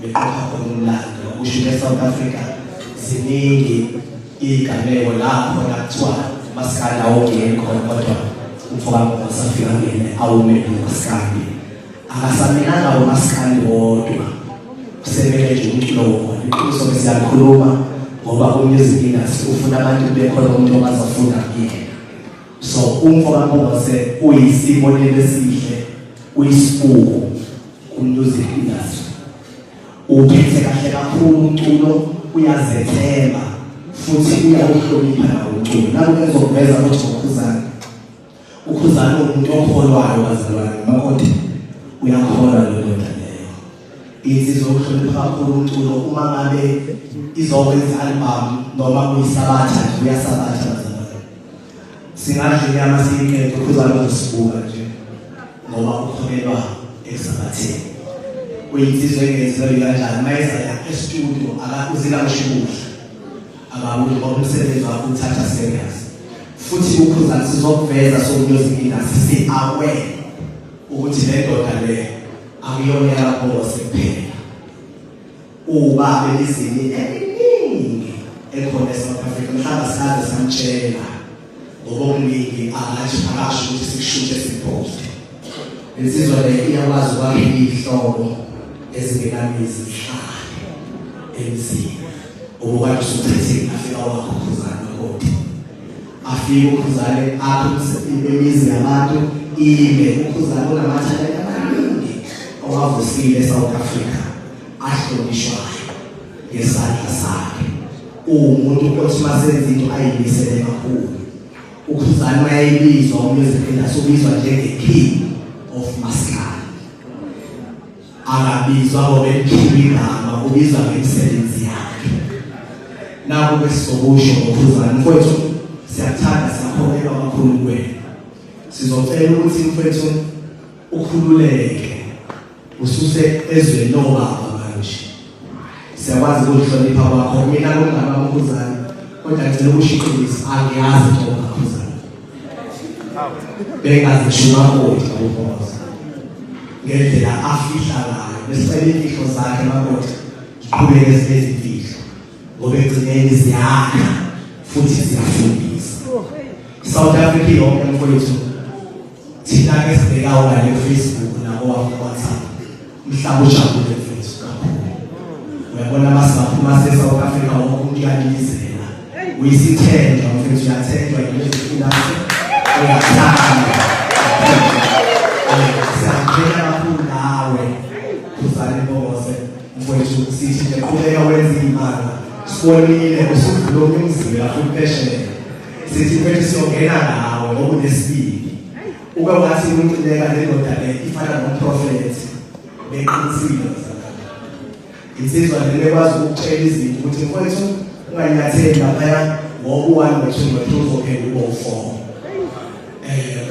beqopha khona umlando usho eSouth Africa ziningi igameko lapho kuthiwa umaskandi awungekho kodwa umfowabo wasafika ngene awumele umaskandi akasaminanga umaskandi wodwa kusemele nje umculo wona iqiniso bese siyakhuluma ngoba umusic industry ufuna abantu bekhona umuntu obazofunda kuyena so umfowabo wase uyisibonelo esihle uyisibuko kumusic industry uphethe kahle kakhulu umculo uyazethemba futhi uyawuhlonipha nawo umculo lapho ezokuveza ukuthi ukhuzana umuntu okholwayo wazalwane makoti uyakholwa lo nto leyo insizwa ukuhlonipha kakhulu umculo uma ngabe izokwenza album noma kuyisabatha uyasabatha wazalwane singadla inyama siyikhethe ukhuzana uzosibuka nje ngoba ukholelwa esabatheni uyinsizwa engenziwe kanjani mayeza ya e-studio akakuzila ushukudla akabuye ngoba umsebenzi wakho uthatha serious futhi ukhuzana sizokuveza somusic industry si-aware ukuthi le ndoda le akuyona yakho kuphela uba belizini eliningi ekhona eSouth Africa mhlawumbe sikaze samtshela ngoba omningi akasho ukuthi sikushintshe sipost insizwa le iyakwazi ukwakha ihlobo ezingenamizi ihlale emzini ubukade usuthethe afika wakho ukhuzana kodwa afike ukhuzane apho imizi yabantu ime ukhuzane unamathalente amaningi owavusile eSouth Africa ahlonishwayo ngesandla sakhe umuntu othi masenza into ayimisele kakhulu ukhuzane mayibizwa umusic industry ubizwa njenge-king of maskandi akabizwa ngoba ekhiwe igama ubizwa ngemisebenzi yakhe nabo besizokusho ngokhuzane mfowethu siyathanda siyakholelwa kakhulu kuwena sizocela ukuthi mfowethu ukhululeke ususe ezweni lobaba manje siyakwazi ukuhlonipha kwakho mina kungaba umkhuzane kodwa ngicela ukushiqilisa angiyazi into ngakhuzane bengazishuma kodwa uboza ngendlela afihla ngayo besicela imfihlo zakhe makodwa ziqhubeke zibezimfihlo ngoba egcineni ziyakha futhi ziyafundisa South Africa yonke mfowethu thina ke sibhekayo la Facebook nabo WhatsApp mhlawumbe ujabule mfowethu kakhulu uyabona masaphuma se-South Africa wonke umuntu uyalilizela uyisithenjwa mfowethu uyathenjwa yimisebenzi industry uyathanda siyaqhela kakhulu nawe kuzale bose mfowethu sithi nje qhubeka wenza imali sibonile usudlula umzila futhi sithi mfethu siyongena nawe okunesibili ube wathi uncileka le ndoda le ifana nomprofeti beqinisile insizwa le kwazi ukutshela izinto ukuthi mfethu unganyatheli lapha ngoba u1 no2 no3 uzophela ube u4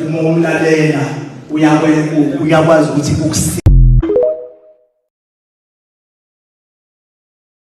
uma umlalela uyakwazi ukuthi